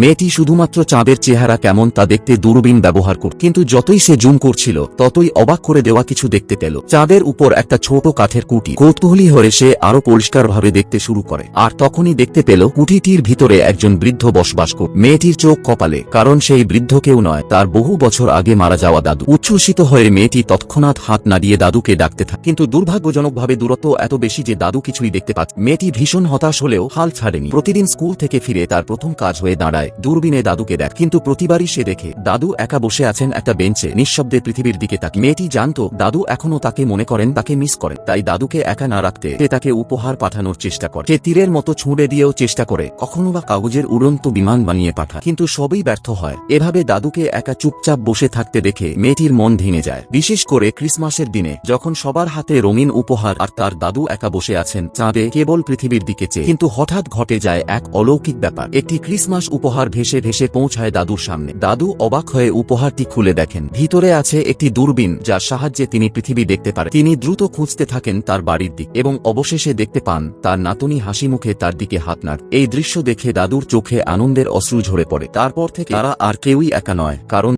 মেয়েটি শুধুমাত্র চাঁদের চেহারা কেমন তা দেখতে দূরবীন ব্যবহার করত, কিন্তু যতই সে জুম করছিল ততই অবাক করে দেওয়া কিছু দেখতে পেল। চাঁদের উপর একটা ছোট কাঠের কুটি। কৌতূহলী হয়ে সে আরো পরিষ্কারভাবে দেখতে শুরু করে, আর তখনই দেখতে পেল কুটিটির ভিতরে একজন বৃদ্ধ বসবাস করত। মেয়েটির চোখ কপালে, কারণ সেই বৃদ্ধ কেউ নয়, তার বহু বছর আগে মারা যাওয়া দাদু। উচ্ছ্বসিত হয়ে মেয়েটি তৎক্ষণাৎ হাত নাড়িয়ে দাদুকে ডাকতে থাকে, কিন্তু দুর্ভাগ্যজনকভাবে দূরত্ব এত বেশি যে দাদু কিছুই দেখতে পাচ্ছে। মেয়েটি ভীষণ হতাশ হলেও হাল ছাড়েনি। প্রতিদিন স্কুল থেকে ফিরে তার প্রথম কাজ হয়ে দাঁড়ায় দূরবীনে দাদুকে দেখ, কিন্তু প্রতিবারই সে দেখে দাদু একা বসে আছেন একটা বেঞ্চে, নিঃশব্দে পৃথিবীর দিকে তাকিয়ে। মেয়েটি জানতো দাদু এখনো তাকে মনে করেন, তাকে মিস করেন। তাই দাদুকে একা না রাখতে সে তাকে উপহার পাঠানোর চেষ্টা করে। সে তীরের মতো ছুঁড়ে দিয়েও চেষ্টা করে, কখনো বা কাগজের উড়ন্ত বিমান বানিয়ে পাঠায়, কিন্তু সবই ব্যর্থ হয়। এভাবে দাদুকে একা চুপচাপ বসে থাকতে দেখে মেয়েটির মন ভেঙে যায়। বিশেষ করে ক্রিসমাসের দিনে, যখন সবার হাতে রঙিন উপহার আর তার দাদু একা বসে আছেন চাঁদে, কেবল পৃথিবীর দিকে চেয়ে। কিন্তু হঠাৎ ঘটে যায় এক অলৌকিক ব্যাপার। একটি ক্রিসমাস উপহার ভেসে ভেসে পৌঁছায় দাদুর সামনে। দাদু অবাক হয়ে উপহারটি খুলে দেখেন, ভিতরে আছে একটি দূরবীন, যার সাহায্যে তিনি পৃথিবী দেখতে পারেন। তিনি দ্রুত খুঁজতে থাকেন তার বাড়ির দিক, এবং অবশেষে দেখতে পান তার নাতনি হাসি মুখে তার দিকে হাত নাড়। এই দৃশ্য দেখে দাদুর চোখে আনন্দের অশ্রু ঝরে পড়ে। তারপর থেকে তারা আর কেউই একা নয়, কারণ